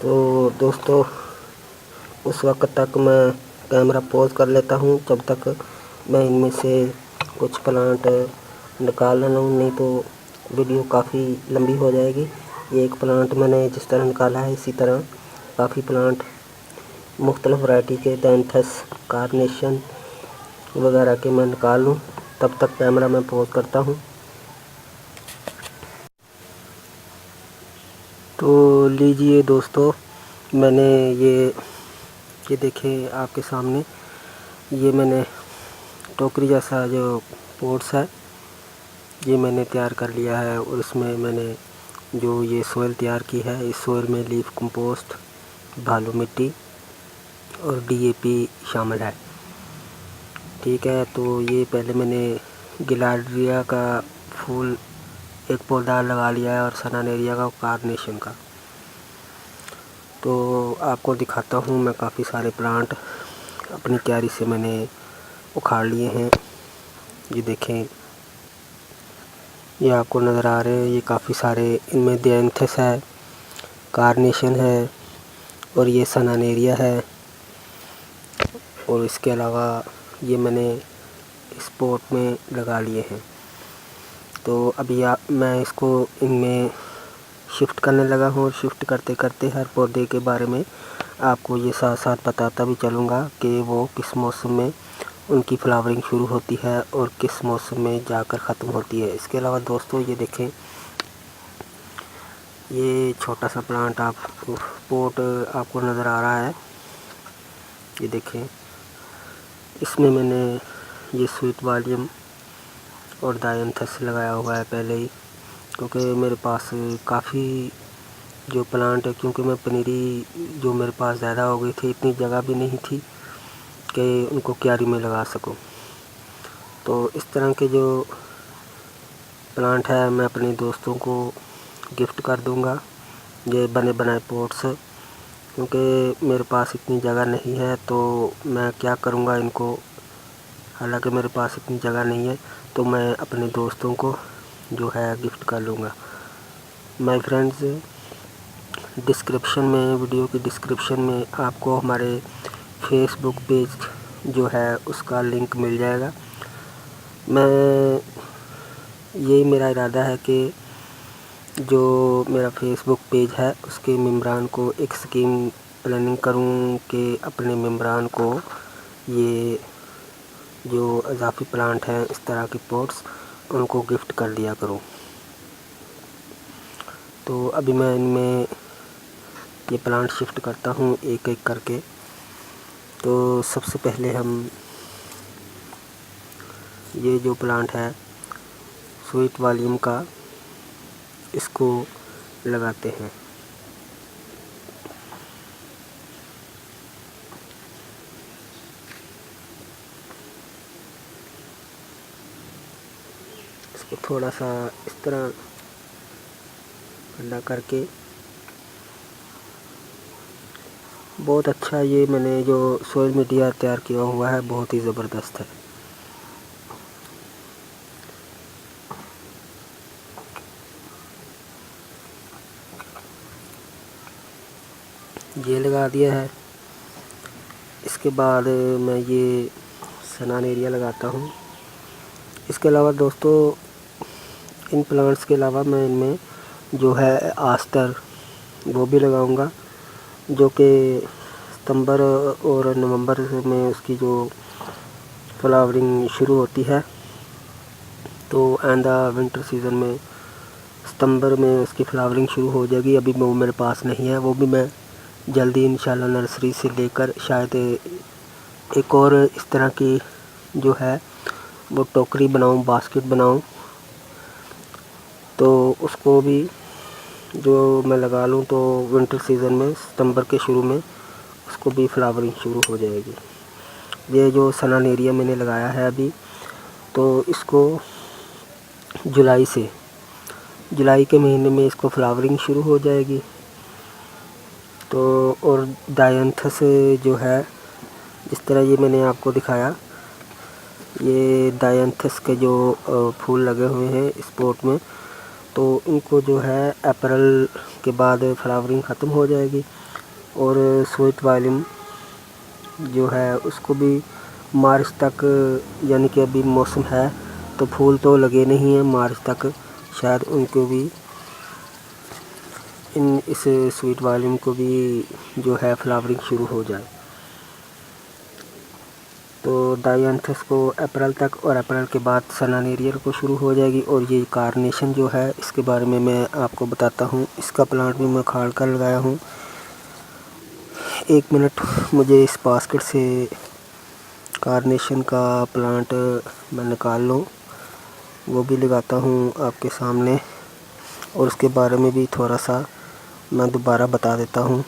تو دوستو اس وقت تک میں کیمرہ پوز کر لیتا ہوں، جب تک میں ان میں سے کچھ پلانٹ نکال نہ لوں، نہیں تو ویڈیو کافی لمبی ہو جائے گی۔ یہ ایک پلانٹ میں نے جس طرح نکالا ہے، اسی طرح کافی پلانٹ مختلف ورائٹی کے دینتھس، کارنیشن وغیرہ کے میں نکال لوں، تب تک کیمرہ میں پوز کرتا ہوں۔ تو لیجئے دوستو، میں نے یہ دیکھیں آپ کے سامنے، یہ میں نے ٹوکری جیسا جو پوٹس ہے یہ میں نے تیار کر لیا ہے، اور اس میں میں نے جو یہ سوئل تیار کی ہے، اس سوئل میں لیف کمپوسٹ، بھالو مٹی اور DAP شامل ہے، ٹھیک ہے۔ تو یہ پہلے میں نے گلارڈریا کا پھول ایک پودا لگا لیا ہے، اور سنانیریا کا، کارنیشن کا۔ تو آپ کو دکھاتا ہوں، میں کافی سارے پلانٹ اپنی کیاری سے میں نے اکھاڑ لیے ہیں، یہ دیکھیں، یہ آپ کو نظر آ رہے ہیں، یہ کافی سارے، ان میں دینتھس ہے، کارنیشن ہے، اور یہ سنانیریا ہے، اور اس کے علاوہ یہ میں نے اس پوٹ میں لگا لیے ہیں۔ تو ابھی میں اس کو ان میں شفٹ کرنے لگا ہوں، اور شفٹ کرتے کرتے ہر پودے کے بارے میں آپ کو یہ ساتھ ساتھ بتاتا بھی چلوں گا کہ وہ کس موسم میں ان کی فلاورنگ شروع ہوتی ہے اور کس موسم میں جا کر ختم ہوتی ہے۔ اس کے علاوہ دوستو یہ دیکھیں، یہ چھوٹا سا پلانٹ پوٹ آپ کو نظر آ رہا ہے، یہ دیکھیں، اس میں میں نے یہ سویٹ والیم اور دائنتھس لگایا ہوا ہے پہلے ہی، کیونکہ میرے پاس کافی جو پلانٹ ہے، کیونکہ میں پنیری جو میرے پاس زیادہ ہو گئی تھی، اتنی جگہ بھی نہیں تھی کہ ان کو کیاری میں لگا سکوں۔ تو اس طرح کے جو پلانٹ ہے میں اپنے دوستوں کو گفٹ کر دوں گا، یہ بنے بنائے پوٹس، کیونکہ میرے پاس اتنی جگہ نہیں ہے، تو میں کیا کروں گا ان کو، حالانکہ میرے پاس اتنی جگہ نہیں ہے، تو میں اپنے دوستوں کو جو ہے گفٹ کر لوں گا۔ مائی فرینڈز، ڈسکرپشن میں، ویڈیو کی ڈسکرپشن میں آپ کو ہمارے فیس بک پیج جو ہے اس کا لنک مل جائے گا۔ یہی میرا ارادہ ہے کہ جو میرا فیس بک پیج ہے اس کے ممبران کو ایک اسکیم پلاننگ کروں کہ اپنے ممبران کو یہ جو اضافی پلانٹ ہیں، اس طرح کے پوٹس، ان کو گفٹ کر دیا کروں۔ تو ابھی میں ان میں یہ پلانٹ شفٹ کرتا ہوں ایک ایک کر کے۔ تو سب سے پہلے ہم یہ جو پلانٹ ہے سویٹ والیم کا، اس کو لگاتے ہیں۔ اس کو تھوڑا سا اس طرح ٹھنڈا کر کے، بہت اچھا، یہ میں نے جو سوئل میڈیا تیار کیا ہوا ہے بہت ہی زبردست ہے۔ یہ لگا دیا ہے، اس کے بعد میں یہ سنانیریا لگاتا ہوں۔ اس کے علاوہ دوستو، ان پلانٹس کے علاوہ میں ان میں جو ہے آستر وہ بھی لگاؤں گا، جو کہ ستمبر اور نومبر میں اس کی جو فلاورنگ شروع ہوتی ہے، تو آئندہ ونٹر سیزن میں ستمبر میں اس کی فلاورنگ شروع ہو جائے گی۔ ابھی وہ میرے پاس نہیں ہے، وہ بھی میں جلدی انشاءاللہ نرسری سے لے کر شاید ایک اور اس طرح کی جو ہے وہ ٹوکری بناؤں، باسکٹ بناؤں، تو اس کو بھی جو میں لگا لوں، تو ونٹر سیزن میں ستمبر کے شروع میں اس کو بھی فلاورنگ شروع ہو جائے گی۔ یہ جو سنانیریا میں نے لگایا ہے ابھی، تو اس کو جولائی کے مہینے میں اس کو فلاورنگ شروع ہو جائے گی۔ تو اور دائنتھس جو ہے، جس طرح یہ میں نے آپ کو دکھایا، یہ دائنتھس کے جو پھول لگے ہوئے ہیں اس پوٹ میں، تو ان کو جو ہے اپریل کے بعد فلاورنگ ختم ہو جائے گی۔ اور سویٹ وائلم جو ہے اس کو بھی مارچ تک، یعنی کہ ابھی موسم ہے تو پھول تو لگے نہیں ہیں، مارچ تک شاید ان کو بھی اس سویٹ وائلم کو بھی جو ہے فلاورنگ شروع ہو جائے۔ تو ڈائینتھس کو اپریل تک، اور اپریل کے بعد سنانیریل کو شروع ہو جائے گی۔ اور یہ کارنیشن جو ہے اس کے بارے میں آپ کو بتاتا ہوں۔ اس کا پلانٹ بھی میں کھاڑ کر لگایا ہوں۔ 1 منٹ مجھے اس باسکٹ سے کارنیشن کا پلانٹ میں نکال لوں، وہ بھی لگاتا ہوں آپ کے سامنے، اور اس کے بارے میں بھی تھوڑا سا میں دوبارہ بتا دیتا ہوں۔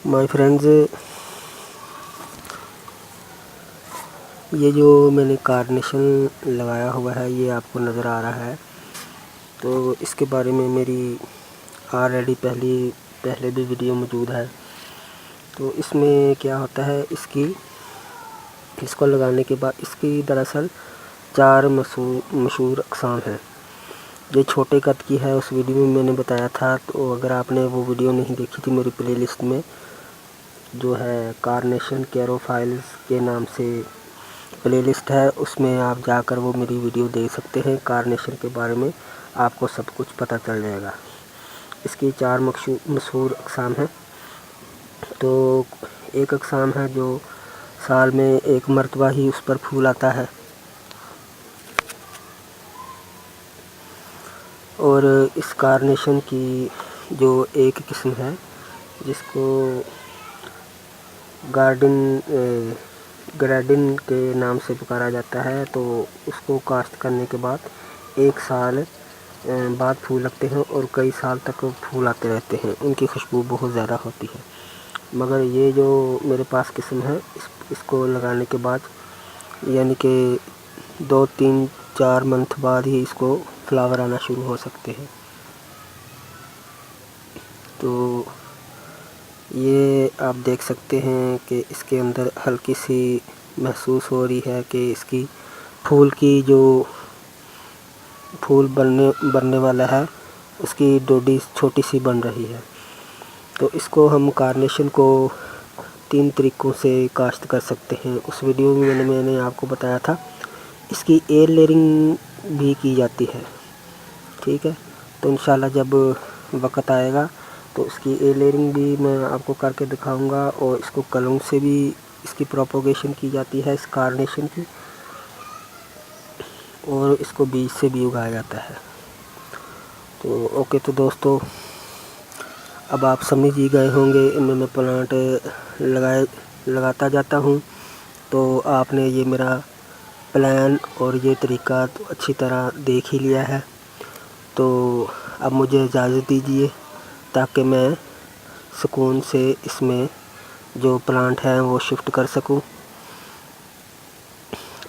مائی فرینڈز، یہ جو میں نے کارنیشن لگایا ہوا ہے یہ آپ کو نظر آ رہا ہے، تو اس کے بارے میں میری آلریڈی پہلے بھی ویڈیو موجود ہے۔ تو اس میں کیا ہوتا ہے، اس کو لگانے کے بعد اس کی دراصل 4 مشہور اقسام ہیں۔ یہ چھوٹے قد کی ہے، اس ویڈیو میں نے بتایا تھا، تو اگر آپ نے وہ ویڈیو نہیں دیکھی تھی میری پلے لسٹ میں جو ہے کارنیشن کیروفائلز کے نام سے پلے لسٹ ہے، اس میں آپ جا کر وہ میری ویڈیو دیکھ سکتے ہیں۔ کارنیشن کے بارے میں آپ کو سب کچھ پتہ چل جائے گا۔ اس کی 4 مشہور اقسام ہیں۔ تو ایک اقسام ہے جو سال میں 1 مرتبہ ہی اس پر پھول آتا ہے، اور اس کارنیشن کی جو ایک قسم ہے جس کو گریڈن کے نام سے پکارا جاتا ہے، تو اس کو کاشت کرنے کے بعد 1 سال بعد پھول لگتے ہیں اور کئی سال تک پھول آتے رہتے ہیں۔ ان کی خوشبو بہت زیادہ ہوتی ہے، مگر یہ جو میرے پاس قسم ہے اس کو لگانے کے بعد یعنی کہ 2 3 4 منتھ بعد ہی اس کو فلاور آنا شروع ہو سکتے ہیں۔ تو یہ آپ دیکھ سکتے ہیں کہ اس کے اندر ہلکی سی محسوس ہو رہی ہے کہ اس کی پھول کی جو پھول بننے والا ہے اس کی ڈوڈی چھوٹی سی بن رہی ہے۔ تو اس کو ہم کارنیشن کو 3 طریقوں سے کاشت کر سکتے ہیں۔ اس ویڈیو میں نے آپ کو بتایا تھا اس کی ایئر لیئرنگ بھی کی جاتی ہے، ٹھیک ہے۔ تو انشاءاللہ جب وقت آئے گا تو اس کی ایئر لیئرنگ بھی میں آپ کو کر کے دکھاؤں گا، اور اس کو کلوں سے بھی اس کی پروپوگیشن کی جاتی ہے اس کارنیشن کی، اور اس کو بیج سے بھی اگایا جاتا ہے۔ تو اوکے، تو دوستو اب آپ سمجھ ہی گئے ہوں گے، ان میں میں پلانٹ لگاتا جاتا ہوں، تو آپ نے یہ میرا پلان اور یہ طریقہ تو اچھی طرح دیکھ ہی لیا ہے۔ تو اب مجھے اجازت دیجیے تاکہ میں سکون سے اس میں جو پلانٹ ہیں وہ شفٹ کر سکوں۔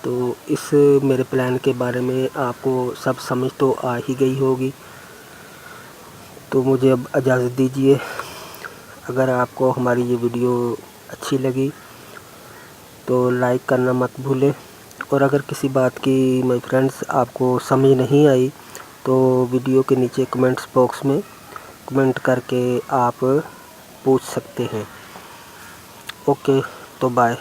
تو اس میرے پلان کے بارے میں آپ کو سب سمجھ تو آ ہی گئی ہوگی، تو مجھے اب اجازت دیجیے۔ اگر آپ کو ہماری یہ ویڈیو اچھی لگی تو لائک کرنا مت بھولیں، اور اگر کسی بات کی مائی فرینڈز آپ کو سمجھ نہیں آئی تو ویڈیو کے نیچے کمنٹس باکس میں کمنٹ کر کے آپ پوچھ سکتے ہیں۔ اوکے، تو بائے۔